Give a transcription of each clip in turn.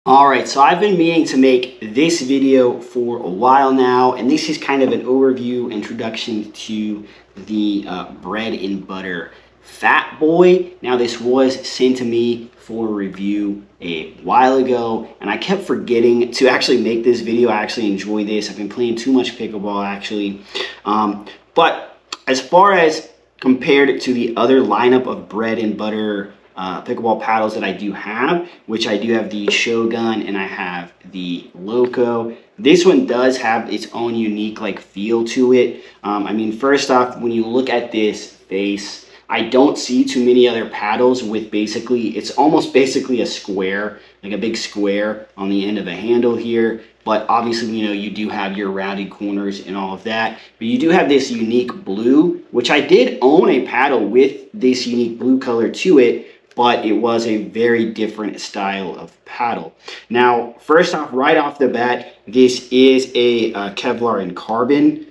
Alright, so I've been meaning to make this video for a while now, and this is kind of an overview introduction to the bread and butter Fat Boy. Now this was sent to me for review a while ago, and I kept forgetting to actually make this video. I actually enjoy this. I've been playing too much pickleball actually. But as far as compared to the other lineup of bread and butter pickleball paddles that I do have, which I do have the Shogun and I have the Loco. This one does have its own unique feel to it. I mean, first off, when you look at this face, I don't see too many other paddles with it's almost basically a square, like a big square on the end of a handle here. But obviously, you do have your rounded corners and all of that. But you do have this unique blue, which I did own a paddle with this unique blue color to it, but it was a very different style of paddle. Now, first off, right off the bat, this is a Kevlar and carbon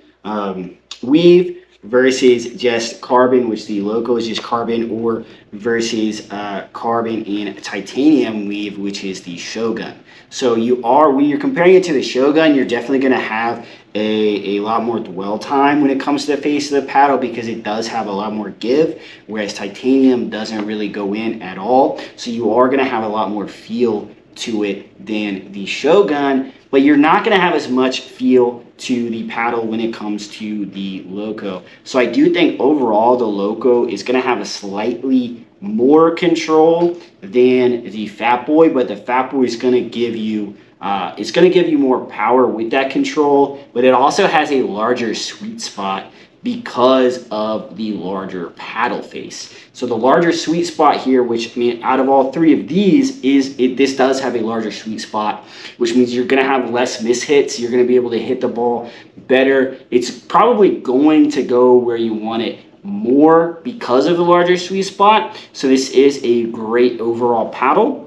weave versus just carbon, which the Loco is just carbon, or versus carbon and titanium weave, which is the Shogun. So when you're comparing it to the Shogun, you're definitely going to have a lot more dwell time when it comes to the face of the paddle, because it does have a lot more give, whereas titanium doesn't really go in at all. So you are going to have a lot more feel to it than the Shogun, but you're not going to have as much feel to the paddle when it comes to the Loco. So I do think overall the Loco is going to have a slightly more control than the Fat Boy, but the Fat Boy is going to give you it's going to give you more power with that control, but it also has a larger sweet spot because of the larger paddle face. So the larger sweet spot here, which out of all three of these, this does have a larger sweet spot, which means you're going to have less mishits. You're going to be able to hit the ball better. It's probably going to go where you want it more because of the larger sweet spot. So this is a great overall paddle.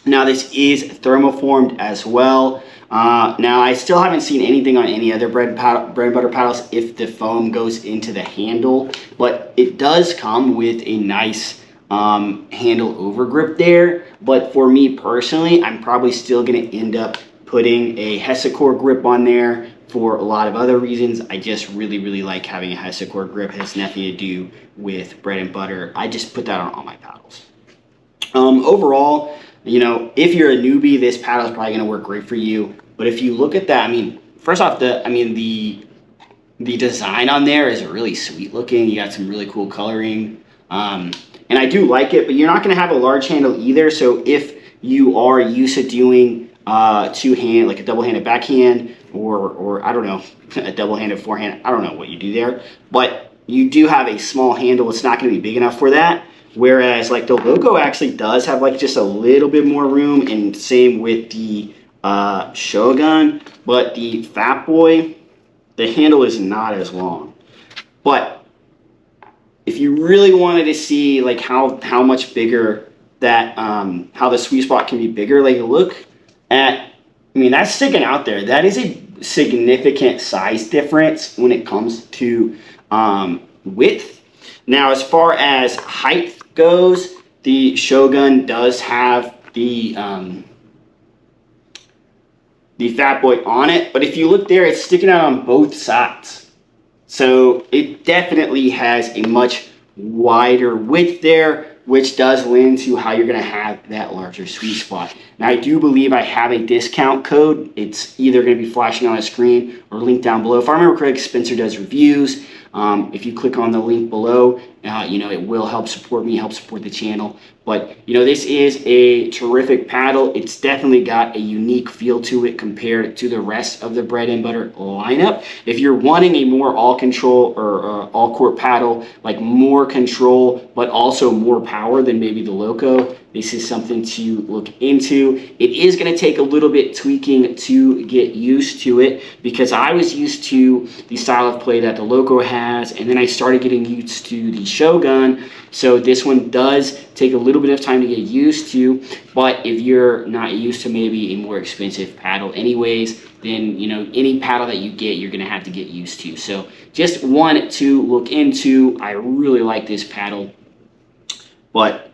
Now this is thermoformed as well. Now I still haven't seen anything on any other bread and butter paddles if the foam goes into the handle, but it does come with a nice handle over grip there. But for me personally, I'm probably still going to end up putting a Hexacore grip on there for a lot of other reasons. I just really like having a Hexacore grip. It has nothing to do with bread and butter. I just put that on all my paddles. Overall, if you're a newbie, this paddle is probably going to work great for you. But if you look at that, first off, the design on there is really sweet looking. You got some really cool coloring, and I do like it. But you're not going to have a large handle either. So if you are used to doing two-hand, like a double-handed backhand, or I don't know, a double-handed forehand, I don't know what you do there, but you do have a small handle. It's not going to be big enough for that. Whereas the Loco actually does have just a little bit more room, and same with the Shogun. But the Fat Boy, the handle is not as long. But if you really wanted to see how much bigger that how the sweet spot can be bigger, look at, that's sticking out there. That is a significant size difference when it comes to width. Now, as far as height goes, the Shogun does have the Fat Boy on it, but if you look there, it's sticking out on both sides. So it definitely has a much wider width there, which does lend to how you're going to have that larger sweet spot. Now, I do believe I have a discount code. It's either going to be flashing on a screen or linked down below. If I remember correctly, Spencer does reviews. If you click on the link below, it will help support me, help support the channel. But, this is a terrific paddle. It's definitely got a unique feel to it compared to the rest of the bread and butter lineup. If you're wanting a more all control or all court paddle, more control, but also more power than maybe the Loco, this is something to look into. It is going to take a little bit tweaking to get used to it, because I was used to the style of play that the Loco has, and then I started getting used to the Shogun. So this one does take a little bit of time to get used to, but if you're not used to maybe a more expensive paddle anyways, then any paddle that you get, you're going to have to get used to. So just one to look into. I really like this paddle, but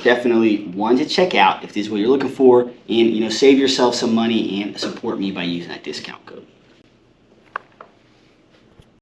definitely one to check out if this is what you're looking for, and save yourself some money and support me by using that discount code.